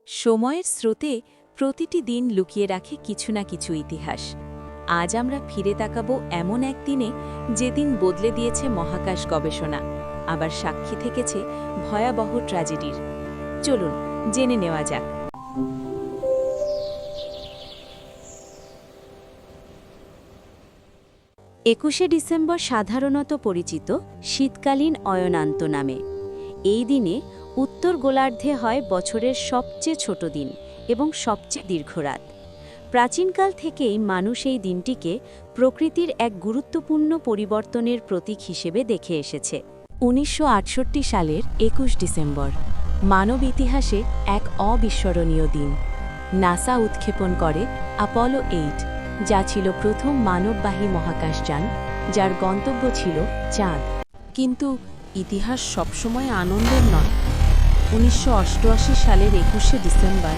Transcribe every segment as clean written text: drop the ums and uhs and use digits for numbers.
সময়ের স্রোতে প্রতিটি দিন লুকিয়ে রাখে কিছু না কিছু ইতিহাস। আজ আমরা ফিরে তাকাবো এমন এক দিনে যেদিন বদলে দিয়েছে মহাকাশ গবেষণা, আবার সাক্ষী থেকেছে ভয়াবহ ট্র্যাজেডির। চলুন জেনে নেওয়া যাক। 21শে ডিসেম্বর সাধারণত পরিচিত শীতকালীন অয়নান্ত নামে। এই দিনে উত্তর গোলার্ধে হয় বছরের সবচেয়ে ছোট দিন এবং সবচেয়ে দীর্ঘ রাত। প্রাচীনকাল থেকেই মানুষ এই দিনটিকে প্রকৃতির এক গুরুত্বপূর্ণ পরিবর্তনের প্রতীক হিসেবে দেখে এসেছে। 1968 সালের 21 ডিসেম্বর মানব ইতিহাসে এক অবিস্মরণীয় দিন। নাসা উৎক্ষেপণ করে অ্যাপোলো 8, যা ছিল প্রথম মানববাহী মহাকাশযান, যার গন্তব্য ছিল চাঁদ। কিন্তু ইতিহাস সবসময় আনন্দের নয়। 1988 সালের 21শে ডিসেম্বর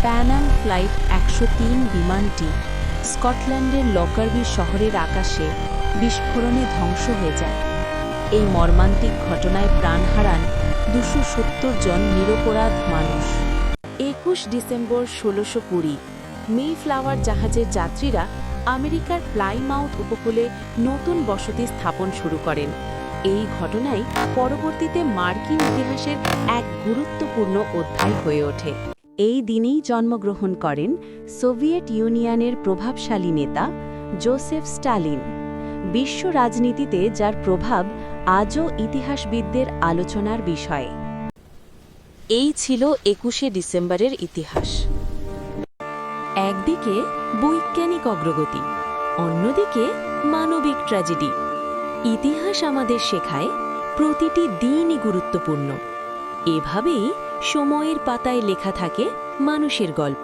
প্যান অ্যাম ফ্লাইট 103 বিমানটি স্কটল্যান্ডের লকারবি শহরের আকাশে বিস্ফোরণে ধ্বংস হয়ে যায়। এই মর্মান্তিক ঘটনায় প্রাণ হারান 270 জন নিরপরাধ মানুষ। 21 ডিসেম্বর 1620 মেফ্লাওয়ার জাহাজের যাত্রীরা আমেরিকার প্লাইমাউথ উপকূলে নতুন বসতি স্থাপন শুরু করেন। এই ঘটনাই পরবর্তীতে মার্কিন ইতিহাসের এক গুরুত্বপূর্ণ অধ্যায় হয়ে ওঠে। এই দিনেই জন্মগ্রহণ করেন সোভিয়েত ইউনিয়নের প্রভাবশালী নেতা জোসেফ স্টালিন, বিশ্ব রাজনীতিতে যার প্রভাব আজও ইতিহাসবিদদের আলোচনার বিষয়। এই ছিল 21শে ডিসেম্বরের ইতিহাস। একদিকে বৈজ্ঞানিক অগ্রগতি, অন্যদিকে মানবিক ট্র্যাজেডি। ইতিহাস আমাদের শেখায় প্রতিটি দিনই গুরুত্বপূর্ণ। এভাবেই সময়ের পাতায় লেখা থাকে মানুষের গল্প।